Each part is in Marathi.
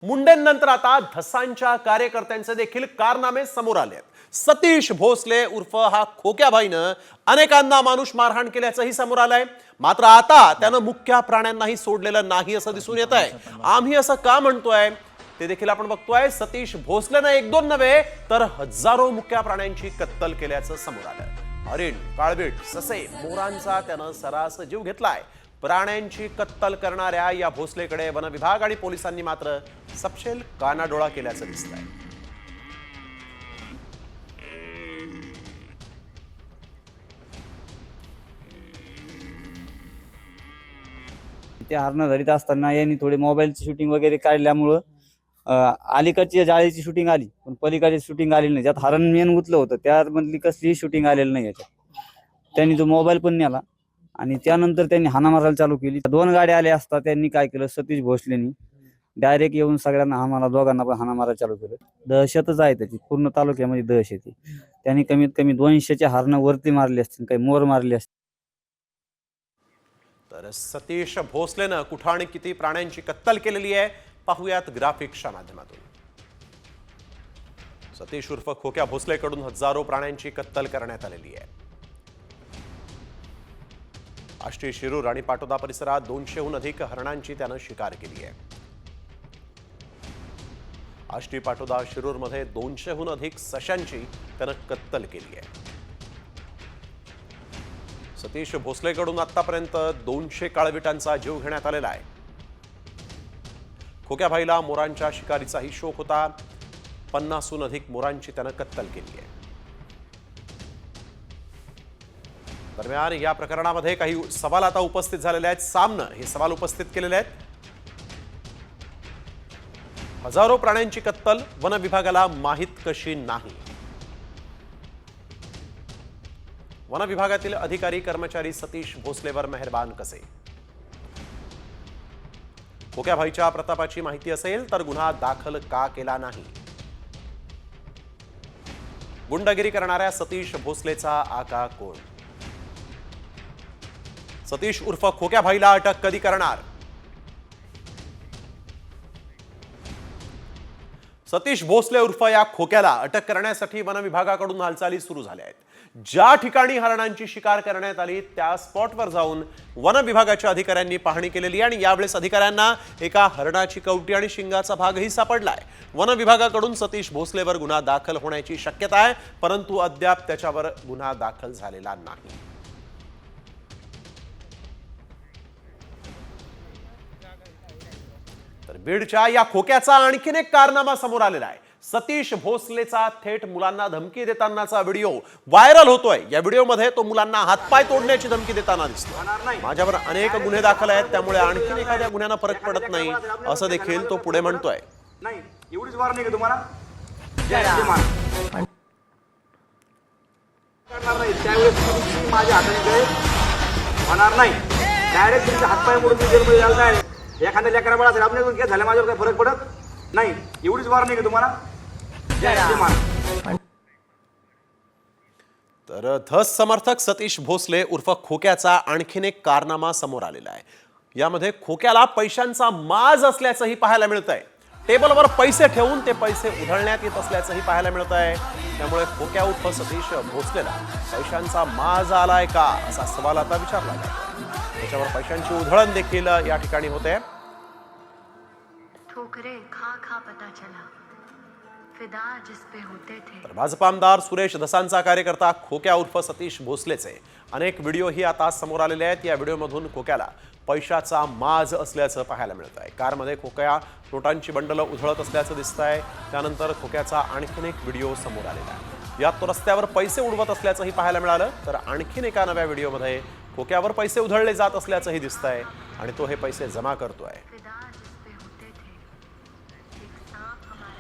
मुंडेंनंतर आता धसांच्या कार्यकर्त्यांचे देखील कारनामे समोर आले आहेत। सतीश भोसले उर्फ हा खोक्याबाईनं अनेकांना मानुष मारहाण केल्याचंही समोर आलंय। मात्र आता त्यानं मुख्य प्राण्यांनाही सोडलेलं नाही असं दिसून येत आहे। आम्ही असं का म्हणतोय ते देखील आपण बघतोय। सतीश भोसलेनं एक दोन नव्हे तर हजारो मुख्य प्राण्यांची कत्तल केल्याचं समोर आलं। हरिण, काळवीट, ससे, मोरांचा त्यानं सरास जीव घेतलाय। प्राण्यांची कत्तल करणाऱ्या या भोसलेकडे वन विभाग आणि पोलिसांनी मात्र सपशेल कानाडोळा केल्याचं दिसतंय। ते हरणं धरीत असताना यांनी थोडे मोबाईलची शूटिंग वगैरे काढल्यामुळं अलीकडची जाळीची शूटिंग आली, पण पलीकडची शूटिंग आली नाही। ज्यात हरण मेन गुतलं होतं त्यामधली कसलीही शूटिंग आलेली नाही याच्यात। त्यांनी तो मोबाईल पण नेला आणि त्यानंतर त्यांनी हाणामारायला चालू केली। दोन गाड्या आल्या असता त्यांनी काय केलं, सतीश भोसलेंनी डायरेक्ट येऊन सगळ्यांना आम्हाला दोघांना पण हाणामारायला चालू केलं। दहशतच आहे त्याची, पूर्ण तालुक्यामध्ये दहशत आहे। त्यांनी कमीत कमी 200च्या हरणं वरती मारली असतील, काही मोर मारली असतील। तर सतीश भोसलेनं कुठं आणि किती प्राण्यांची कत्तल केलेली आहे पाहूयात ग्राफिक्सच्या माध्यमातून। सतीश उर्फ खोक्या भोसलेकडून हजारो प्राण्यांची कत्तल करण्यात आलेली आहे। आष्टी, शिरूर आणि पाटोदा परिसरात 200हून अधिक हरणांची त्यानं शिकार केली आहे। आष्टी, पाटोदा, शिरूरमध्ये 200हून अधिक सशांची त्यानं कत्तल केली आहे। सतीश भोसलेकडून आतापर्यंत 200 काळविटांचा जीव घेण्यात आलेला आहे। खोक्याभाईला मोरांच्या शिकारीचाही शौक होता। 50हून अधिक मोरांची त्यानं कत्तल केली आहे। दरम्यान या प्रकरणामध्ये काही सवाल आता उपस्थित झालेले आहेत। सामनं हे सवाल उपस्थित केलेले आहेत। हजारो प्राण्यांची कत्तल वन विभागाला माहित कशी नाही? वन विभागातील अधिकारी कर्मचारी सतीश भोसलेवर मेहरबान कसे? खोक्याभाईच्या प्रतापाची माहिती असेल तर गुन्हा दाखल का केला नाही? गुंडगिरी करणाऱ्या सतीश भोसलेचा आका कोण? सतीश उर्फ खोक्याभाईला अटक कधी करणार? सतीश भोसले उर्फ या खोक्याला अटक करण्यासाठी वन विभागाकडून हालचाली सुरू झाल्या आहेत। ज्या ठिकाणी हरणांची शिकार करण्यात आली त्या स्पॉटवर जाऊन वन विभागाच्या अधिकाऱ्यांनी पाहणी केलेली आणि यावेळेस अधिकाऱ्यांना एका हरणाची कवटी आणि शिंगाचा भागही सापडलाय। वन विभागाकडून सतीश भोसलेवर गुन्हा दाखल होण्याची शक्यता आहे, परंतु अद्याप त्याच्यावर गुन्हा दाखल झालेला नाही। तर बीडच्या या खोक्याचा आणखीन एक कारनामा समोर आलेला आहे। सतीश भोसलेचा थेट मुलांना धमकी देतानाचा व्हिडिओ व्हायरल होतोय। या व्हिडिओमध्ये तो मुलांना हातपाय तोडण्याची धमकी देताना दिसतो। माझ्यावर अनेक गुन्हे दाखल आहेत, त्यामुळे आणखीन एखाद्या गुन्ह्यानं फरक पडत नाही असं देखील तो पुढे म्हणतोय। नाही एवढीच वार नाही का तुम्हाला? त्यावेळेस माझ्या हाताने होणार नाही। डायरेक्ट तुमच्या हातपाय मोडून जेलमध्ये जायला एखाद्या लेकरा बाळा आपण काय झालं माझ्यावर काही फरक पडत नाही। एवढीच वार नाही का तुम्हाला? तर धस समर्थक सतीश भोसले उर्फ खोक्याचा आणखीन एक कारनामा समोर आलेला आहे। यामध्ये खोक्याला पैशांचा माज असल्याचंही पाहायला मिळतंय। टेबलवर पैसे ठेवून ते पैसे उधळण्यात येत असल्याचंही पाहायला मिळत आहे। त्यामुळे खोक्या उर्फ सतीश भोसलेला पैशांचा माज आलाय का असा सवाल आता विचारला जातोय। त्याच्यावर पैशांची उधळण देखील या ठिकाणी होते। ठोकरे खा खा पता चला फिदा जिस पे होते थे। तर भाजप आमदार सुरेश धसांचा कार्यकर्ता खोक्या उर्फ सतीश भोसलेचे अनेक व्हिडिओही आता समोर आलेले आहेत। या व्हिडिओमधून खोक्याला पैशाचा माज असल्याचं पाहायला मिळत आहे। कारमध्ये खोक्या नोटांची बंडलं उधळत असल्याचं दिसतंय। त्यानंतर खोक्याचा आणखीन एक व्हिडिओ समोर आलेला आहे। यात तो रस्त्यावर पैसे उडवत असल्याचंही पाहायला मिळालं। तर आणखीन एका नव्या व्हिडिओमध्ये खोक्यावर पैसे उधळले जात असल्याचंही दिसतंय आणि तो हे पैसे जमा करतोय। फिदा जिस पे होते थे एक सांप हमारे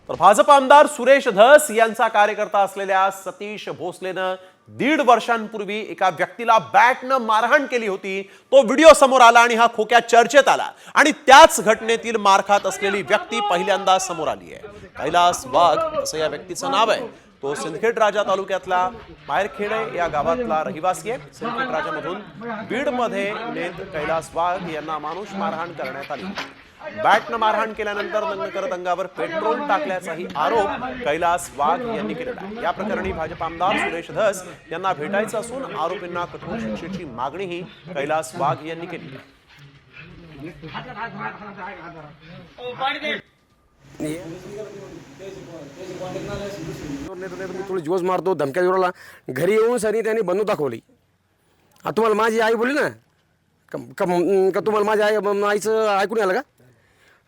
तर भाजप आमदार सुरेश धस यांचा कार्यकर्ता असलेल्या सतीश भोसलेनं 1.5 वर्षांपूर्वी एका व्यक्तीला बॅटनं मारहाण केली होती। तो व्हिडिओ समोर आला आणि हा खोक्या चर्चेत आला आणि त्याच घटनेतील मार खात असलेली व्यक्ती पहिल्यांदा समोर आली आहे। कैलास वाघ असं या व्यक्तीचं नाव आहे। तो सिंदखेड राजा तालुक्यातला मायरखेडे या गावातला रहिवासी आहे. सिंदखेड राजामधून बीडमध्ये नेत कैलास वाघ यांना मानुष मारहाण करण्यात आली. बॅटनं मारहाण केल्यानंतर दंग करत अंगावर पेट्रोल टाकल्याचाही आरोप कैलास वाघ यांनी केलेला आहे. या प्रकरणी भाजप आमदार सुरेश धस यांना भेटायचं असून आरोपींना कठोर शिक्षेची मागणीही कैलास वाघ यांनी केली आहे. मी थोडी जोश मारतो, धमक्या जोराला घरी येऊन सनी त्यांनी बंदूक दाखवली. आता तुम्हाला माझी आई बोलली ना का तुम्हाला माझ्या आईचं ऐकून आलं का?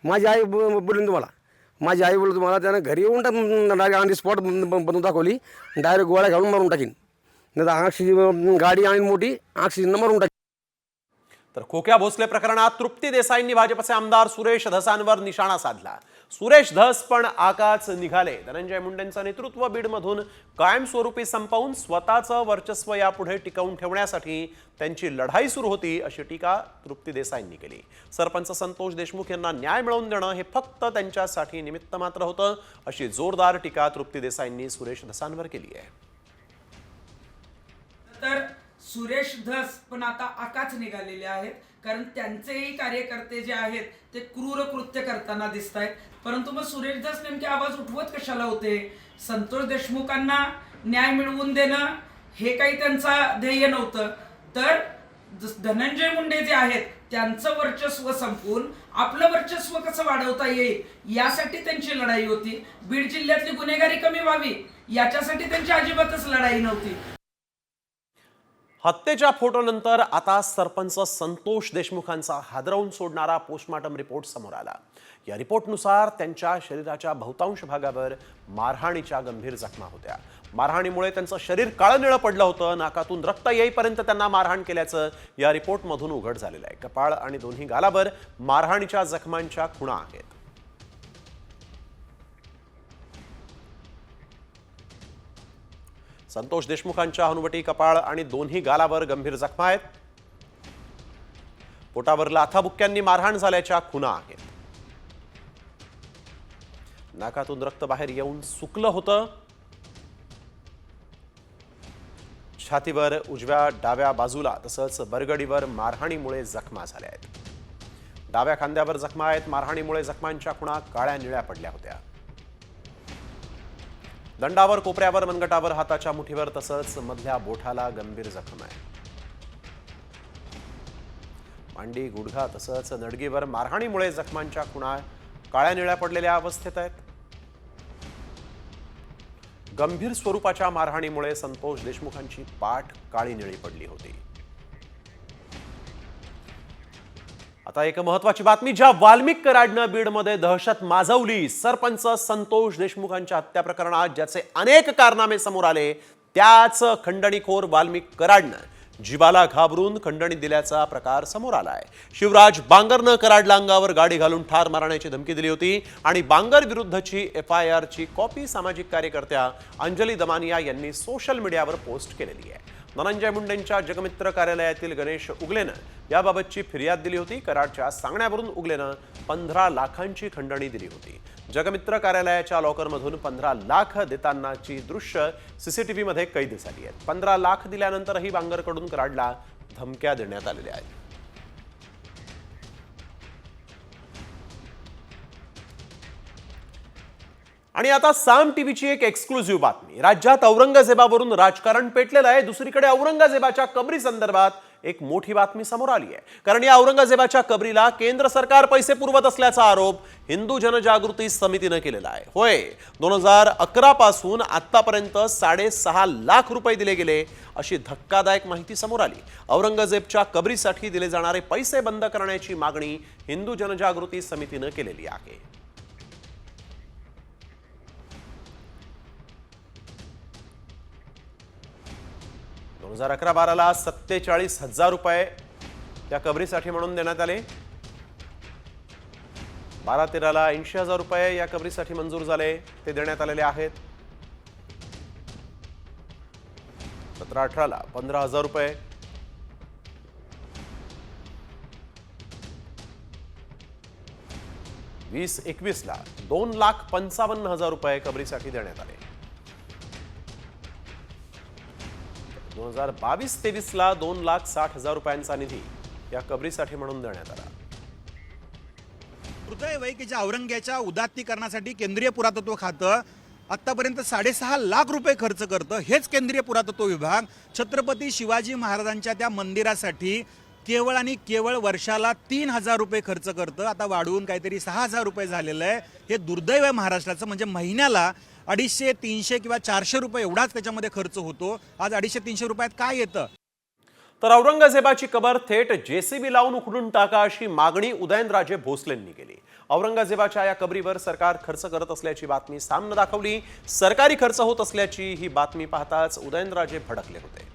माझी आई बोलली तुम्हाला, माझी आई बोलली तुम्हाला, त्यानं घरी येऊन डायरेक्ट ऑन दी स्पॉट बंदूक दाखवली, डायरेक्ट गोळ्या घालून मारून टाकीन, नाही तर ऑक्सिजन गाडी आणि मोठी ऑक्सिजन मारून टाकीन. तर खोक्या भोसले प्रकरणात तृप्ती देसाईंनी भाजपचे आमदार सुरेश धसांवर निशाणा साधला. सुरेश धस पण आकाच निघाले. धनंजय मुंडेंचं नेतृत्व बीडमधून कायमस्वरूपी संपवून स्वतःचं वर्चस्व यापुढे टिकवून ठेवण्यासाठी त्यांची लढाई सुरू होती, अशी टीका तृप्ती देसाईंनी केली. सरपंच संतोष देशमुख यांना न्याय मिळवून देणं हे फक्त त्यांच्यासाठी निमित्त मात्र होतं, अशी जोरदार टीका तृप्ती देसाईंनी सुरेश धसांवर केली आहे. तर सुरेश धस पण आता आकाच निघालेले आहेत, कारण त्यांचेही कार्यकर्ते जे आहेत ते क्रूर कृत्य करताना दिसत आहेत. परंतु मग सुरेश धस नेमके आवाज उठवत कशाला होते? संतोष देशमुखांना न्याय मिळवून देणं हे काही त्यांचा ध्येय नव्हतं, तर धनंजय मुंडे जे आहेत त्यांचं वर्चस्व संपवून आपलं वर्चस्व कसं वाढवता येईल यासाठी त्यांची लढाई होती. बीड जिल्ह्यातली गुन्हेगारी कमी व्हावी याच्यासाठी त्यांची अजिबातच लढाई नव्हती. हत्येच्या फोटोनंतर आता सरपंच संतोष देशमुखांचा हादरवून सोडणारा पोस्टमॉर्टम रिपोर्ट समोर आला. या रिपोर्टनुसार त्यांच्या शरीराच्या बहुतांश भागावर मारहाणीच्या गंभीर जखमा होत्या. मारहाणीमुळे त्यांचं शरीर काळनिळं पडलं होतं. नाकातून रक्त येईपर्यंत त्यांना मारहाण केल्याचं या रिपोर्टमधून उघड झालेलं आहे. कपाळ आणि दोन्ही गालावर मारहाणीच्या जखमांच्या खुणा आहेत. संतोष देशमुखांच्या हनुवटी, कपाळ आणि दोन्ही गालावर गंभीर जखमा आहेत. पोटावर लाथाबुक्क्यांनी मारहाण झाल्याच्या खुणा आहेत. नाकातून रक्त बाहेर येऊन सुकलं होतं. छातीवर, उजव्या डाव्या बाजूला तसंच बरगडीवर मारहाणीमुळे जखमा झाल्या आहेत. डाव्या खांद्यावर जखमा आहेत. मारहाणीमुळे जखमांच्या खुणा काळ्या निळ्या पडल्या होत्या. दंडावर, कोपऱ्यावर, मनगटावर, हाताच्या मुठीवर तसंच मधल्या बोठाला गंभीर जखम आहे. मांडी, गुडघा तसंच नडगीवर मारहाणीमुळे जखमांच्या खुणा काळ्या निळ्या पडलेल्या अवस्थेत आहेत. गंभीर स्वरूपाच्या मारहाणीमुळे संतोष देशमुखांची पाठ काळी निळी पडली होती. आता एक महत्वाची बातमी, ज्या वाल्मिक कराडनं बीडमध्ये दहशत माजवली. सरपंच संतोष देशमुखांच्या हत्या प्रकरणात ज्याचे अनेक कारनामे समोर आले, त्याच खंडणीखोर वाल्मिक कराडनं जीवाला घाबरून खंडणी दिल्याचा प्रकार समोर आलाय. शिवराज बांगरनं कराडला अंगावर गाडी घालून ठार मारण्याची धमकी दिली होती आणि बांगर विरुद्धची FIR ची कॉपी सामाजिक कार्यकर्त्या अंजली दमानिया यांनी सोशल मीडियावर पोस्ट केलेली आहे. धनंजय मुंडेंच्या जगमित्र कार्यालयातील गणेश उगलेनं याबाबतची फिर्याद दिली होती. कराडच्या सांगण्यावरून उगलेनं 15 लाखांची खंडणी दिली होती. जगमित्र कार्यालयाच्या लॉकरमधून 15 लाख देतानाची दृश्य CCTV मध्ये कैद झाली आहेत. 15 लाख दिल्यानंतरही बांगरकडून कराडला धमक्या देण्यात आलेल्या आहेत. आणि आता साम टीव्हीची एक एक्सक्लुझिव्ह बातमी. राज्यात औरंगजेबावरून राजकारण पेटलेलं आहे. दुसरीकडे औरंगजेबाच्या कबरी संदर्भात एक मोठी बातमी समोर आली आहे. कारण या औरंगजेबाच्या कबरीला केंद्र सरकार पैसे पुरवत असल्याचा आरोप हिंदू जनजागृती समितीनं केलेला आहे. होय, 2011 पासून आतापर्यंत 6.5 लाख रुपये दिले गेले, अशी धक्कादायक माहिती समोर आली. औरंगजेबच्या कबरीसाठी दिले जाणारे पैसे बंद करण्याची मागणी हिंदू जनजागृती समितीनं केलेली आहे. 2011-12 47,000 रुपये या कबरीसाठी म्हणून देण्यात आले. 12-13 80,000 रुपये या कबरीसाठी मंजूर झाले, ते देण्यात आलेले आहेत. 17-18 15,000 रुपये, 20-21 2,55,000 रुपये कबरीसाठी देण्यात आले. 2022-23ला 2,60,000 रुपयांचा निधी या कबरीसाठी म्हणून देण्यात आला. हृदयवैकीच्या औरंग्याच्या उदात्तीकरणासाठी केंद्रीय पुरातत्व खातं आत्तापर्यंत 6.5 लाख रुपये खर्च करतं. हेच केंद्रीय पुरातत्व विभाग छत्रपती शिवाजी महाराजांच्या त्या मंदिरासाठी केवळ आणि केवळ वर्षाला 3,000 रुपये खर्च करतं. आता वाढवून काहीतरी 6,000 रुपये झालेलं आहे. हे दुर्दैव आहे महाराष्ट्राचं. म्हणजे महिन्याला 250, 300 किंवा 400 रुपये एवढाच त्याच्यामध्ये खर्च होतो. आज 250-300 रुपयात काय येतं? तर औरंगजेबाची कबर थेट जेसीबी लावून उखडून टाका अशी मागणी उदयनराजे भोसलेंनी केली. औरंगजेबाच्या या कबरीवर सरकार खर्च करत असल्याची बातमी सामने दाखवली. सरकारी खर्च होत असल्याची ही बातमी पाहताच उदयनराजे भडकले होते.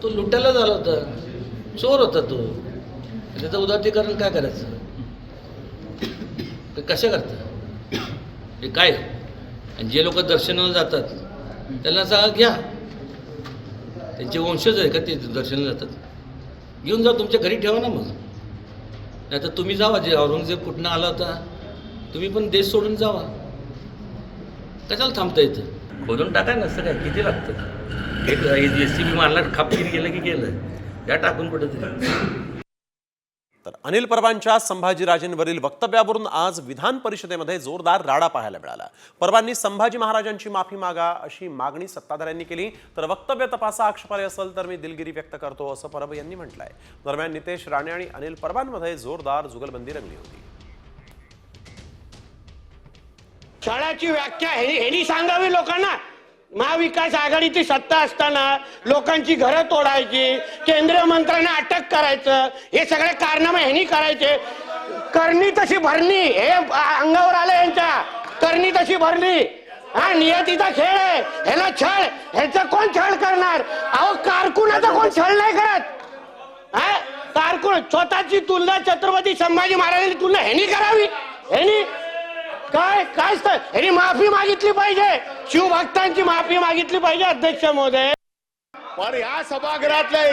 तो लुटायला झाला होता, चोर होता तो. त्याचं उदात्तीकरण काय करायचं? ते कशा करतात हे काय? आणि जे लोक दर्शनाला जातात त्यांना सांगा घ्या, त्यांचे वंशज आहे का ते दर्शनाला जातात, घेऊन जा, तुमच्या घरी ठेवा ना. मग नाही तर तुम्ही जावा, जे औरंगजेब कुठनं आला होता तुम्ही पण देश सोडून जावा. कशाला थांबता येतं? खोदून टाकाय नसतं काय, किती लागतं? एक JCB मारला, खापकीर गेलं की गेलं, या टाकून कुठं तरी. तर अनिल परबांच्या संभाजीराजेंवरील वक्तव्यावरून आज विधान परिषदेमध्ये जोरदार राडा पाहायला मिळाला. परबांनी संभाजी महाराजांची माफी मागा अशी मागणी सत्ताधाऱ्यांनी केली. तर वक्तव्य तपासा, आक्षेपार्ह असेल तर मी दिलगिरी व्यक्त करतो असं परब यांनी म्हटलंय. दरम्यान नितेश राणे आणि अनिल परबांमध्ये जोरदार जुगलबंदी रंगली होती. छळाची व्याख्या ह्यांनी सांगावी लोकांना. महाविकास आघाडीची सत्ता असताना लोकांची घरं तोडायची, केंद्रीय मंत्र्यांना अटक करायचं, हे सगळे कारनामे ह्यांनी करायचे. करणी तशी भरणी, हे अंगावर आलं यांच्या. करणी तशी भरली. हा नियतीचा खेळ आहे. ह्याला छळ, ह्याचा कोण छळ करणार? अहो कारकुनाचा कोण छळ नाही करत. हा कारकुन स्वतःची तुलना छत्रपती संभाजी महाराजांची तुलना ह्यांनी करावी. ह्यांनी काय काय ह्यांनी माफी मागितली पाहिजे, शिवभक्तांची माफी मागितली पाहिजे. अध्यक्ष महोदय, पण या सभागृहातल्या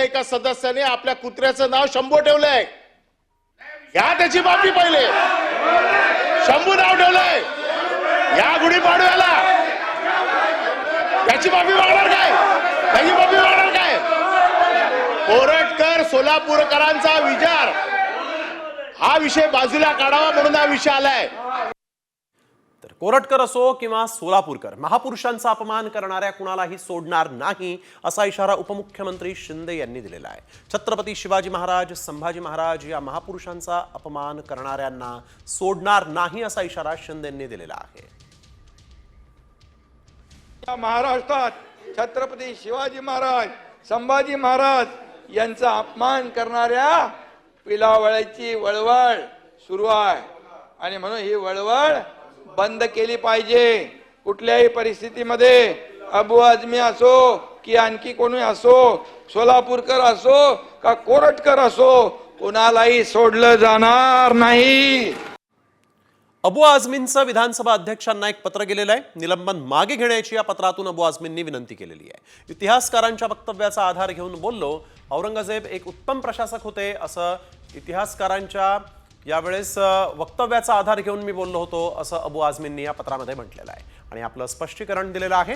एका सदस्याने आपल्या कुत्र्याचं नाव शंभू ठेवलंय. घ्या त्याची माफी पहिले. शंभू नाव ठेवलंय या गुढीपाडव्याला, त्याची माफी मागणार काय? त्याची माफी मागणार काय? कोरटकर सोलापूरकरांचा विचार हा विषय बाजूला काढावा म्हणून हा विषय आलाय. तर कोरटकर असो किंवा सोलापूरकर, महापुरुषांचा अपमान करणाऱ्या कुणालाही सोडणार नाही असा इशारा उपमुख्यमंत्री शिंदे यांनी दिलेला आहे. छत्रपती शिवाजी महाराज, संभाजी महाराज या महापुरुषांचा अपमान करणाऱ्यांना सोडणार नाही असा इशारा शिंदेंनी दिलेला आहे. महाराष्ट्रात छत्रपती शिवाजी महाराज, संभाजी महाराज यांचा अपमान करणाऱ्या पिलावळ्याची वळवळ सुरू आहे आणि म्हणून ही वळवळ बंद केली पाहिजे. कुठल्याही परिस्थितीमध्ये अबू आझमी असो की आणखी कोणी असो, सोलापूरकर असो का कोरटकर असो, कोणालाही सोडलं जाणार नाही. अबू आझमींचं विधानसभा अध्यक्षांना एक पत्र गेलेलं आहे. निलंबन मागे घेण्याची या पत्रातून अबू आझमींनी विनंती केलेली आहे. इतिहासकारांच्या वक्तव्याचा आधार घेऊन बोललो, औरंगजेब एक उत्तम प्रशासक होते असं इतिहासकारांच्या यावेळेस वक्तव्याचा आधार घेऊन मी बोललो होतो असं अबू आझमींनी या पत्रामध्ये म्हटलेलं आहे आणि आपलं स्पष्टीकरण दिलेलं आहे.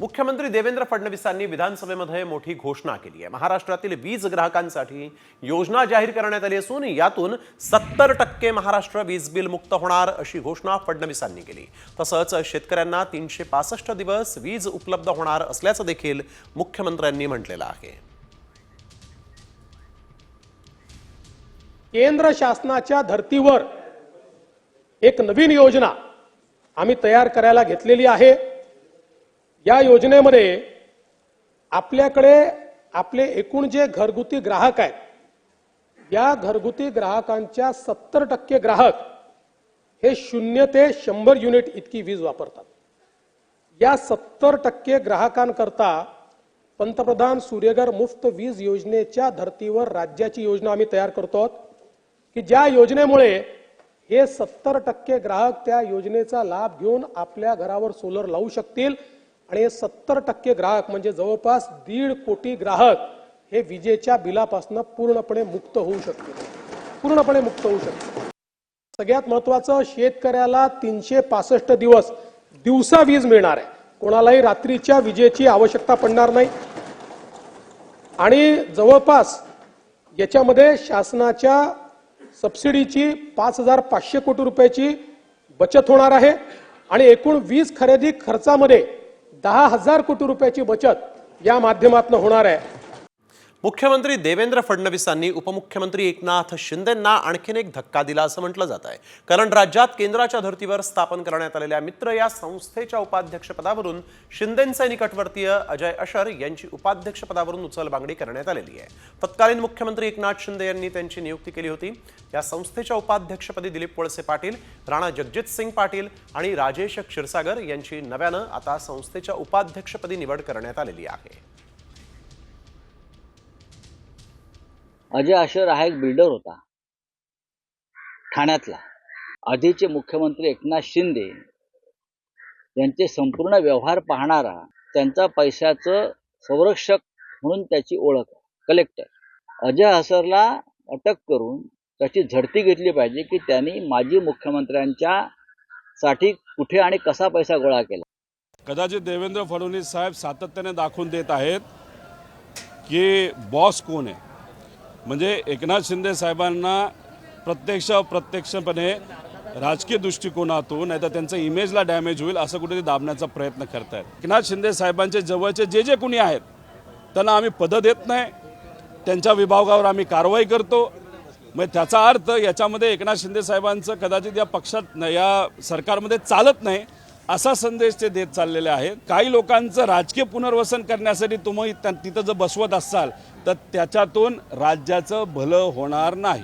मुख्यमंत्री देवेंद्र फडणवीसांनी विधानसभेमध्ये मोठी घोषणा केली आहे. महाराष्ट्रातील वीज ग्राहकांसाठी योजना जाहीर करण्यात आली असून यातून 70% महाराष्ट्र वीज बिल मुक्त होणार अशी घोषणा फडणवीसांनी केली. तसंच शेतकऱ्यांना 365 दिवस वीज उपलब्ध होणार असल्याचं देखील मुख्यमंत्र्यांनी म्हटलेलं आहे. केंद्र शासनाच्या धर्तीवर एक नवीन योजना आम्ही तयार करायला घेतलेली आहे. या योजनेमध्ये आपल्याकडे आपले एकूण जे घरगुती ग्राहक आहेत, या घरगुती ग्राहकांच्या 70% ग्राहक हे 0 ते 100 युनिट इतकी वीज वापरतात. या 70% ग्राहकांकरता पंतप्रधान सूर्यघर मुफ्त वीज योजनेच्या धर्तीवर राज्याची योजना आम्ही तयार करतो आहोत की ज्या योजनेमुळे हे 70% ग्राहक त्या योजनेचा लाभ घेऊन आपल्या घरावर सोलर लावू शकतील आणि हे 70% ग्राहक म्हणजे जवळपास 1.5 कोटी ग्राहक हे विजेच्या बिलापासून पूर्णपणे मुक्त होऊ शकते, पूर्णपणे मुक्त होऊ शकते. सगळ्यात महत्त्वाचं, शेतकऱ्याला 365 दिवस दिवसा वीज मिळणार आहे. कोणालाही रात्रीच्या विजेची आवश्यकता पडणार नाही. आणि जवळपास याच्यामध्ये शासनाच्या सबसिडीची 5,500 कोटी रुपयाची बचत होणार आहे आणि एकूण वीज खरेदी खर्चामध्ये 10,000 कोटी रुपयाची बचत या माध्यमातून होणार आहे. मुख्यमंत्री देवेंद्र फडणवीसांनी उपमुख्यमंत्री एकनाथ शिंदेंना आणखीन एक धक्का दिला असं म्हटलं जात आहे. कारण राज्यात केंद्राच्या धर्तीवर स्थापन करण्यात आलेल्या मित्र या संस्थेच्या उपाध्यक्षपदावरून शिंदेंचे निकटवर्तीय अजय अशर यांची उपाध्यक्षपदावरून उचलबांगडी करण्यात आलेली आहे. तत्कालीन मुख्यमंत्री एकनाथ शिंदे यांनी त्यांची नियुक्ती केली होती. या संस्थेच्या उपाध्यक्षपदी दिलीप वळसे पाटील, राणा जगजितसिंग पाटील आणि राजेश क्षीरसागर यांची नव्यानं आता संस्थेच्या उपाध्यक्षपदी निवड करण्यात आलेली आहे. अजय अशर हा एक बिल्डर होता ठाण्यातला. आधीचे मुख्यमंत्री एकनाथ शिंदे यांचे संपूर्ण व्यवहार पाहणारा, त्यांचा पैशाचं संरक्षक म्हणून त्याची ओळख आहे. कलेक्टर अजय अशरला अटक करून त्याची झडती घेतली पाहिजे की त्यांनी माजी मुख्यमंत्र्यांच्या साठी कुठे आणि कसा पैसा गोळा केला. कदाचित देवेंद्र फडणवीस साहेब सातत्याने दाखवून देत आहेत की बॉस कोण आहे. म्हणजे एकनाथ शिंदे साहेबांना प्रत्यक्षपणे राजकीय दृष्टिकोनातून नाही तर त्यांचं इमेजला डॅमेज होईल असं कुठेतरी दाबण्याचा प्रयत्न करतायत. एकनाथ शिंदे साहेबांचे जवळचे जे कोणी आहेत त्यांना आम्ही पदं देत नाही, त्यांच्या विभागावर आम्ही कारवाई करतो. मग त्याचा अर्थ याच्यामध्ये एकनाथ शिंदे साहेबांचं कदाचित या पक्षात या सरकारमध्ये चालत नाही असा संदेश ते देत चाललेले आहेत. काही लोकांचं राजकीय पुनर्वसन करण्यासाठी तुम्ही तिथं जर बसवत असाल तर त्याच्यातून राज्याचं भलं होणार नाही.